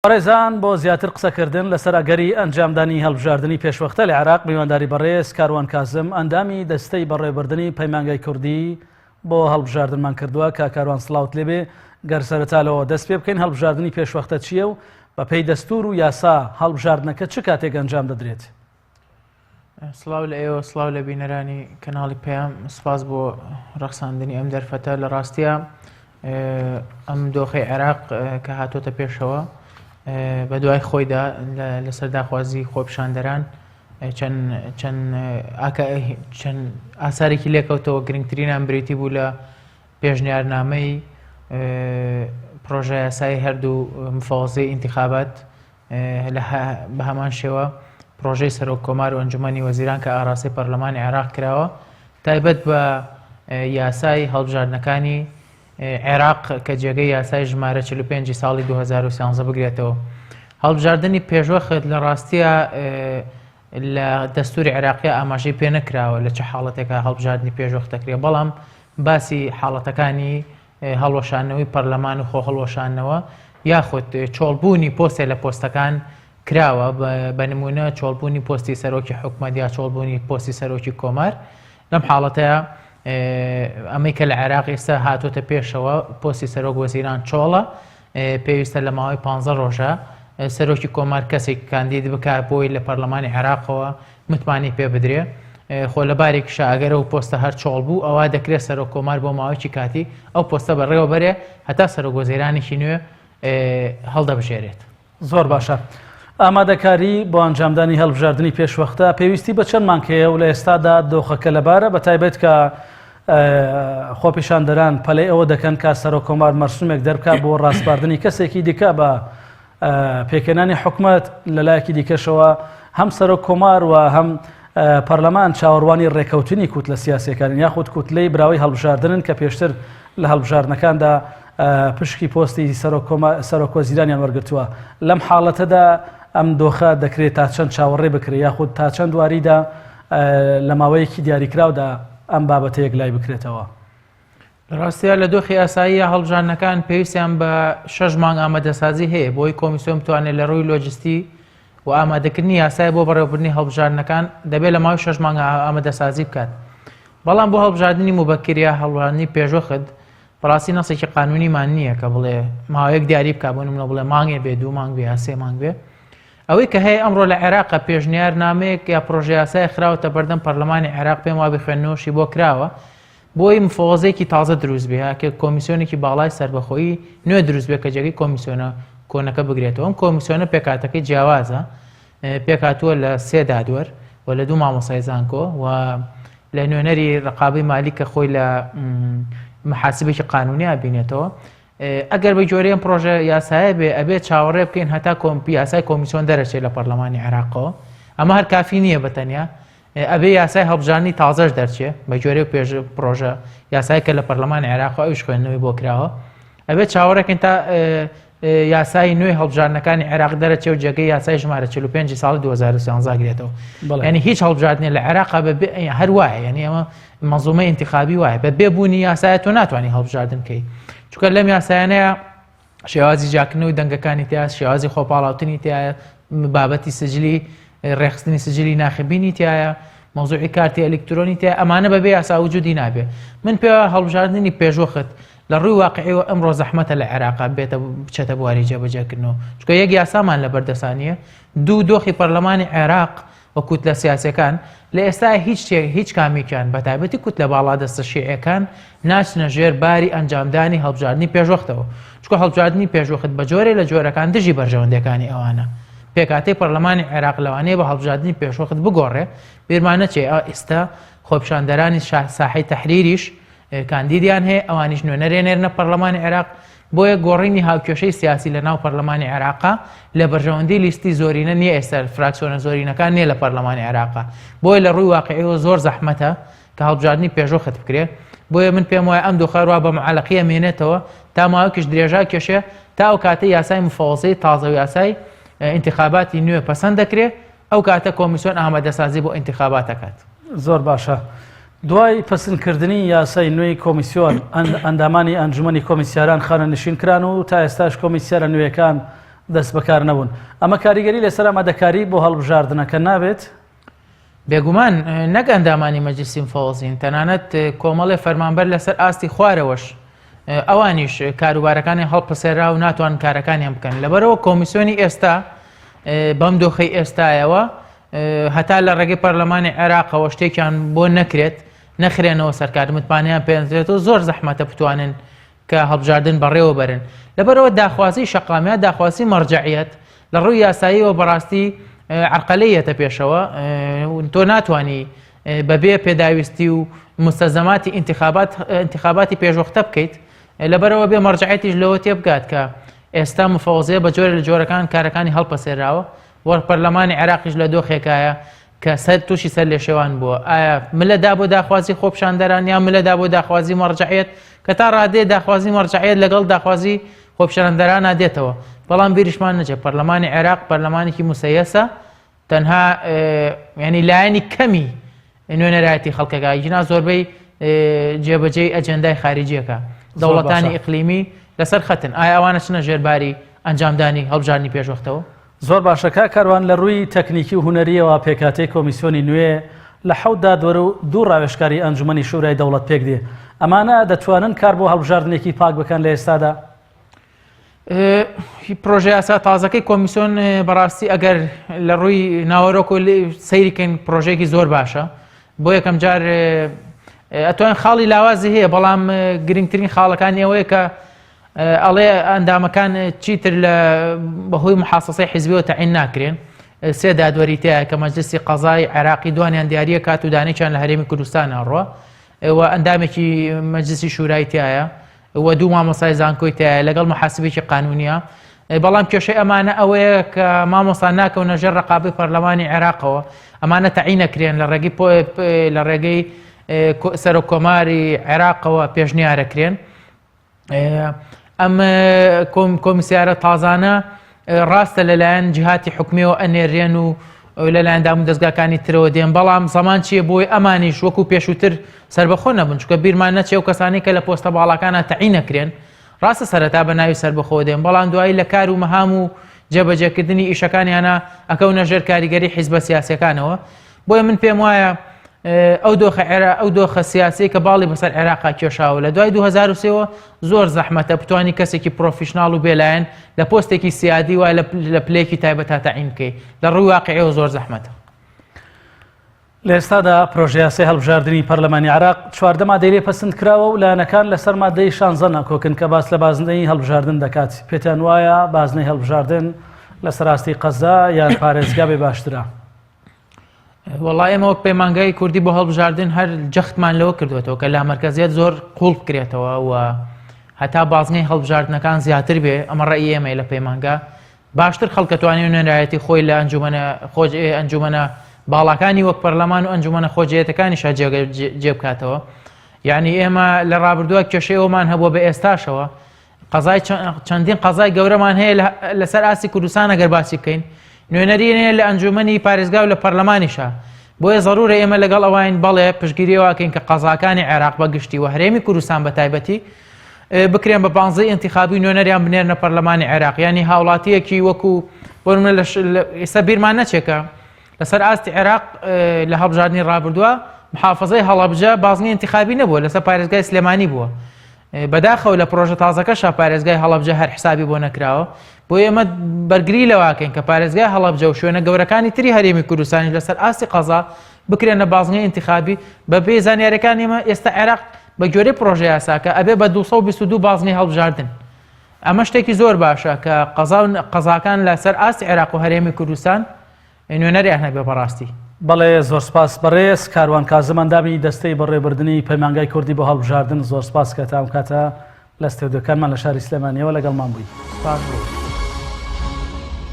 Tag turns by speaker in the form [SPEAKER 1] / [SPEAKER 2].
[SPEAKER 1] بەڕێزان بۆ زیاتر قسەکردن لەسەر ئەگەری ئەنجامدانی هەڵبژاردننی پێشوەختە لە عێراق میوانداری بەڕێز کاروان کازم ئەندامی دەستەی بەڕێوەبردننی پەیمانگای کوردی بۆ هەڵبژاردنمان کردووە کە کاروان سڵاوت لێبێ گەر سەرەتالەوە دەست پێ بکەین هەڵبژاردننی پێشوەختە چییە و بە پێی دەستور و یاسا هەڵبژاردنەکە چ کاتێک ئەنجام دەدرێت؟
[SPEAKER 2] سڵاو لە ئێوە، سڵاو لە بینەرانی کەناڵی پێیام، سپاس بۆ ڕەخساندنی ئەم دەرفەتە. لە ڕاستیە ئەم دۆخەی عێراق کە هاتۆتە پێشەوە بە دوای خۆیدا لەسەر داخوازی خۆپیشاندەران چەند ئاسارێکی لێکەوتەوە. گرنگترینیان بریتی بوو لە پێشنیارنامەی پرۆژە یاسایی هەردوو مفاوەزەی ئینتیخابات، بە هەمان شێوە پرۆژەی سەرۆک کۆمار و ئەنجومەنی وەزیران کە ئاراسی پەرلەمانی عێراق کراوە تایبەت بە یاسای هەڵبژاردنەکانی عێراق کە جێگەی یاسای ژمارە 45 ساڵی 2013 بگرێتەوە. هەڵبژاردننی پێشوەخت لە ڕاستیە لە دەستوری عێراقیە ئاماژەی پێ نەکراوە لە چه حاڵەتێکە هەڵبژاردننی پێشوەختەکرێ، بەڵام باسی حاڵەتەکانی هەڵوەشانەوەی پەرلەمان و خۆ هەڵوەشانەوە یاخود چۆڵبوونی پۆستێ لە پۆستەکان کراوە، بە نمونە چۆڵبوونی پۆستی سەرۆکی حکومەت یا چۆڵبوونی پۆستی سەرۆکی کۆمار. لەم حاڵەتەیە ئەمەی کە لە عێراق ئێستا هاتۆتە پێشەوە پۆستی سەرۆک وەزیران چۆڵە، پێویستە لە ماوەی 15 ڕۆژە سەرۆکی کۆمار کەسێک کاندید بکات بۆی لە پەرلەمانی عێراقەوە متمانی پێ بدرێ. خۆ لەبارێکیشە ئەگەر ئەو پۆستە هەر چۆڵ بوو ئەوە دەکرێت سەرۆک کۆمار بۆ ماوەیەکی کاتی ئەو پۆستە بەڕێوە بەرێ هەتا سەرۆک وەزیرانێکی نوێ هەڵدەبژێرێت.
[SPEAKER 1] زۆر باشە. ئامادەکاری بۆ ئەنجامدانی هەڵبژاردننی پێشوەختە پێویستی بە چەند مانگەیە و لە ئێستادا دۆخەکە لەبارە بە تایبەت کە خۆپیشاندەران پەلەی ئەوە دەکەن کە سەرۆک کۆمار مەرسومێک دەربکات بۆ ڕاستباردننی کەسێکی دیکە بە پێکەنانی حکومەت لەلایەکی دیکەشەوە هەم سەرۆک کۆمار و هەم پەرلەمان چاوەڕوانی ڕێکەوتنی کووت لە سیاسەکان یاخود کووتلەی براوی هەڵبژاردنن کە پێشتر لە هەڵبژاردنەکاندا پشکی پۆستی سەرۆک وەزیرانیان وەرگرتووە. لەم حاڵەتەدا ئەم دۆخە دەکرێت تا چەند چاوەڕێ بکرێت یاخود تا چەند واریدا لە ماوەیەکی دیاریکراودا ئەم بابەتەیەک لای بکرێتەوە؟
[SPEAKER 2] لە ڕاستیە لە دۆخی ئاسایی هەڵبژاردنەکان پێویستیان بە 6 مانگ ئامادەسازی هەیە بۆی کۆمیسیۆن بتوانێت لە ڕووی لۆجستی و ئامادەکردنی یاسای بۆ بەڕێوەبردننی هەڵبژاردنەکان دەبێت لە ماوەی 6 مانگ ئامادەسازی بکات. بەڵام بۆ هەڵبژاردننی موبەکریا هەڵبژاردننی پێشوەخت بەڕاستی نەسێکی قانونیمان نییە کە بڵێ ماوەیەک دیاری بکات، بۆ نمونە بڵێ مانگێ بێ، 2 مانگ بێ یا 3 مانگ بێ. ئەوەی کە هەیە ئەمڕۆ لە عێراقە پێشنیار نامەیەک یا پرۆژە یاسای خراوەتە بەردەم پەرلەمانی عێراق، پێم وا بخوێننەوەشی بۆ کراوە بۆی مفۆزەیەکی تازە دروست بێ کە کۆمیسیۆنێکی باڵای سەربەخۆیی نوێ دروست بێ کە جێگەی کۆمیسیۆنە کۆنەکە بگرێتەوە. ئەم کۆمیسیۆنە پێکاتەکەی جیاوازە، پێکاتووە لە 3 دادوەر و لە 2 مامۆستای زانکۆ و لە نوێنەری ڕقابەی مالی کە خۆی لە محاسبێکی قانونی بینێتەوە. ئەگەر بە جۆرەیەم پرۆژە یاسایە بێ ئەبێت چاوەڕێ بکەین هەتا یاسای کۆمیسیۆن دەرەچێت لە پەرلەمانی عێراقەوە. ئەمە هەر کافی نییە بەتەنیا، ئەبێ یاسای هەڵبژاردننی تازەش دەرچێت بە جۆرەی پێش پرۆژە یاسای کە لە پەرلەمانی عێراقەوە ئەویش خوێندنەوەی بۆ کراوە. ئەبێت چاوەڕێکین تا یاسای نوێی هەڵبژاردنەکانی عێراق دەرەچێت و جێگەی یاسای ژمارە 45 ساڵی 2013 گرێتەوە. یعنی هیچ هەڵبژاردنێ لە عێراقا هەر وایە، یعنی ئەمە مەنزومە ئینتیخابی وایە، بە بێبوونی یاسایە تۆ ناتوانانی هەڵبژاردن بکەیت، چونکە لەم یاسایانەیە شێوازی جاکردنەوەی دەنگەکانی تایە، شێوازی خۆپاڵاوتنی تایە، بابەتی سجلی ڕێخستنی سجلی ناخبینی تایە، مەوزوعی کارتی ئەلکترۆنی تایە. ئەمانە بەبێ یاسا وجودی نابێ. من پێوە هەڵبژاردننی پێشوەخت لە ڕووی واقعیەوە ئەمڕۆ زەحمەتە لە عێراقا بچێتە بواری جێبەجێکردنەوە، چونکە یەک یاسامان لە بەردەسانیە، 2 دۆخی پەرلەمانی عێراق و کووت لە سیاسەکان لە ئێستا هیچ کامیکیان بە تایبەتی کووت لە باڵا دەستە شیعەکان ناچنە ژێر باری ئەنجامدانی هەڵبژاردننی پێشوەختەوە، چونکە هەڵبژاردننی پێشوەخت بە جۆرێ لە جۆرەکان دژی بەرژەوەندەکانی ئەوانە. پێکاتەی پەرلەمانی عێراق لەوانەیە بە هەڵبژاردننی پێشوەخت بگۆڕێ، بیرمانە چێ ئێستا خۆپیشاندەرانی ساحەی تەحریریش کاندیدیان هەیە، ئەوانیش نوێنەرێنێرنە پەرلەمانی عێراق بۆیە گۆڕینی هاوکێشەی سیاسی لە ناو پەرلەمانی عێراقا لە بەرژەوەندی لیستی زۆرینە نییە، ئێستا فراکسیۆنە زۆرینەکان نییە لە پەرلەمانی عێراقا، بۆیە لە ڕووی واقعیەوە زۆر زەحمەتە کە هەڵبژاردننی پێشوەخت بکرێت. بۆیە من پێم وایە ئەم دۆخەڕوا بە معەلەقیە مێنێتەوە تا ماوەیەکیش درێژا کێشێ تا ئەو کاتە یاسای مفەوەزەی تازە و یاسای ئینتیخاباتی نوێ پەسەند دەکرێت، ئەو کاتە کۆمیسیۆن ئامادەسازی بۆ ئینتیخابات دەکات.
[SPEAKER 1] زۆر باشە. دوای پەسەندکردنی یاسای نوێی کۆمیسیۆن ئەندامانی ئەنجومەنی کۆمیسیاران خانە نشین کران و تا ئێستاش کۆمیسیارە نوێیەکان دەست بەکار نەبوون. ئەمە کاریگەری لەسەر ئامادەکاری بۆ هەڵبژاردنەکە نابێت؟
[SPEAKER 2] بێگومان نەک ئەندامانی مەجلیسی مفەوەزین تەنانەت کۆمەڵێ فەرمانبەر لەسەر ئاستی خوارەوەش ئەوانیش کاروبارەکانی هەڵپەسێرا و ناتوان کارەکانیان بکەن. لەبەرەوە کۆمیسیۆنی ئێستا بەم دۆخەی ئێستایەوە هەتا لە ڕێگەی پەرلەمانی عێراقەوە شتێکیان بۆ نەکرێت نەخرێنەوە سەرکار متمانیان پێنجێت و زۆر زەحمەتە بتوانن کە هەڵبژاردن بەڕێوە بەرن. لەبەرەوە داخوازی شەقامیات داخوازی مەرجەعیەت لە ڕووی یاساییەوە بەڕاستی عرقەلەیەتە پێشەوە. تۆ ناتوانی بەبێ پێداویستی و مستەزەماتی انتخاباتی پێشوەختە بکەیت لەبەرەوە بێ مەرجەعیەتیش لەوە تێبگات کە ئێستا مفەوەزەیە بە جۆرە لە جۆرەکان کارەکانی هەڵپەسێراوە وەرە پەرلەمانی عێراقیش لە دۆخێکایە کە سەر تووشی سەر لێ شێوان بووە. ئایا ملەدا بۆ داخوازی خۆپشاندەران یا ملەدا بۆ داخوازی مەرجەعیەت کە تا ڕادێ داخوازی مەرجەعیەت لەگەڵ داخوازی خۆپشاندەران نادێتەوە. بەڵام بیریشمان نەچێت پەرلەمانی عێراق پەرلەمانێکی موسەیەسە تەنها ینی لایەنی کەمی نوێنەرایەتی خەڵکەکە ژنا زۆربەی جێبەجێی ئەجەندای خارجیەکە دەوڵەتانی ئیقلیمی لەسەر خەتن. ئایا ئەوانە چنە ژێرباری ئەنجامدانی هەڵبژاردنی پێشوەختەوە؟
[SPEAKER 1] زۆر باشەکە کاروان لە ڕووی تەکنیکی و هوەریەوە پێکاتەی کۆمیسیۆنی نوێ لە حەوتدا دوو ڕاوێژکاری ئەنجومەنی شورای دەوڵەت پێک دێ. ئەمانە دەتوانن کار بۆ هەڵبژاردنێکی پاک بکەن لە ئێستادا؟
[SPEAKER 2] پرۆژه یاسا تازەکەی کۆمیسیۆن بەڕاستی ئەگەر لە ڕووی ناوەڕۆک و سەیریکەین پرۆژێکی زۆر باشە. بۆ یەکەم جار ئەتوان خاڵی لاوازی هەیە بەڵام گرنگترین خاڵەکانی ئەوەیە کە ئەڵێ ئەندامەکان چیتر لە بەهۆی محاسەسەی حیزبیەوە تەعین ناکرێن. سێ دادوەری تایە کە مەجلیسی قەزای عێراقی دوانیان دیاریە کات و دانێکیان لە هەرێمی کوردستان ئەڕوە و ئەندامێکی مەجلیسی شورای تایە و دوو مامۆستای زانکۆی تایە لەگەڵ محاسبێکی قانونیە. بەڵام کێشەی ئەمانە ئەوەیە کە مامۆستا ناکەونە ژێر ڕقابەی پەرلەمانی عێراقەوە. ئەمانە تەعین نەکرێن لە ڕێگەی سەرۆکۆماری عێراقەوە پێشنیارەکرێن. ئەم کۆمیسیارە تازانە ڕاستە لەلایەن جیهاتی حکومیەوە ئەنێرێن و لەلایەن دام و دەستگاکانی ترەوە دێن. بەڵام زەمان چییە بۆی ئەمانیش وەکو پێشووتر سربەخۆ نەبن چونکە بیرمان نەچێ و کەسانی کە لە پۆستە باڵەکانە تەعین نەکرێن ڕاستە سەرەتا بە ناوی سربەخۆ دێن بەڵام دوایی لە کار و مەهام و جێبەجێکردنی ئیشەکانیانە ئەکەونە ژێر کاریگەری حیزبە سیاسیەکانەوە. بۆیە من پێم وایە ئەو دۆخە سیاسی کە باڵی بەسەر عێراقا کێشاوە لە دوای 2023ەوە زۆر زەحمەتە بتوانی کەسێکی پرۆفیشناڵ و بێلایەن لە پۆستێکی سیادی وای لە پلەیەکی تایبەت تا تەعین بکەی لە ڕووی واقعیەوە زۆر زەحمەتە.
[SPEAKER 1] لە ئێستادا پرۆژە یاسای هەڵبژاردننی پەرلەمانی عێراق 14 مادەی پەسەند کراوە و لایەنەکان لەسەر مادەی 16 ناکۆکن کە باس لە بازنەی هەڵبژاردن دەکات. پێتان وایە بازنەی هەڵبژاردن لەسەر ئاستی قەزا یان پارێزگا بێ باشترە؟
[SPEAKER 2] وەڵای ئێمە وەک پەیمانگای کوردی بۆ هەڵبژاردن هەر جەختمان لەوە کردوێتەوە کە لا مەرکەزیەت زۆر قوڵ بکرێتەوە و هەتا بازنەی هەڵبژاردنەکان زیاتر بێ. ئەمە ڕێی ئێمەی لە پەیمانگا باشتر خەڵک دەتوانێت نوێنەرایەتی خۆی لە ئەنجومەنە باڵەکانی وەک پەرلەمان و ئەنجومەنە خۆجێتەکانیشا جێ بکاتەوە. یعنی ئێمە لە ڕابردووە کێشەیەوەمان هەبووە بە ئێستاشەوە چەندین قەزای گەورەمان هەیە لەسەر ئاستی کوردستان ئەگەر باسی بکەین نوێنەرینەیە لە ئەنجومەنی پارێزگا و لە پەرلەمانیشە. بۆیە ضرورە ئێمە لەگەڵ ئەوان بەڵێ پشتگیریەوەکەین کە قەزاکانی عێراق بەگشتی و هەرێمی کوردستان بە تایبەتی بکرێن بە 15 انتخابی نوێنەریان بنێرنە پەرلەمانی عێراق. ینی هاوڵاتیەکی وەکو بۆرمە ئێستا بیرمان نەچێکە لەسەر ئاستی عێراق لە هەڵبژاردننی ڕابردووە محافەزەی هەڵەبجە بازنی انتخابی نەبووە لەسەر پارێزگای سلێمانی بووە. بەداخەوە لە پرۆژە تازەکەشە پارێزگای هەڵەبجە هەر حسابی بۆ نەکراوە. بۆ ئێمە بەرگری لەواکەین کە پارێزگای هەڵەبجە و شوێنە گەورەکانی تری هەرێمی کوردستانی لەسەر ئاستی قەزا بکرێنە بازنەی انتخابی بەبێ زانیاریەکان ئێمە ئێستا عێراق بە گوێرەی پرۆژە یاساکە ئەبێ بە 222 بازنەی هەڵبژاردن. ئەمە شتێکی زۆر باشە کە قەزاکان لەسەر ئاستی عێراق و هەرێمی کوردستان نوێنەریان هەبێ بەڕاستی.
[SPEAKER 1] بەڵێ زۆر سپاس بەڕێز کاروان کازم ئەندامی دەستەی بەڕێبردننی پەیمانگای کوردی بۆ هەڵبژاردن زۆر سپاس کە تام کاتە لە ستێودیۆکانمان لە شاری سلێمانیەوە لەگەڵمان بووی.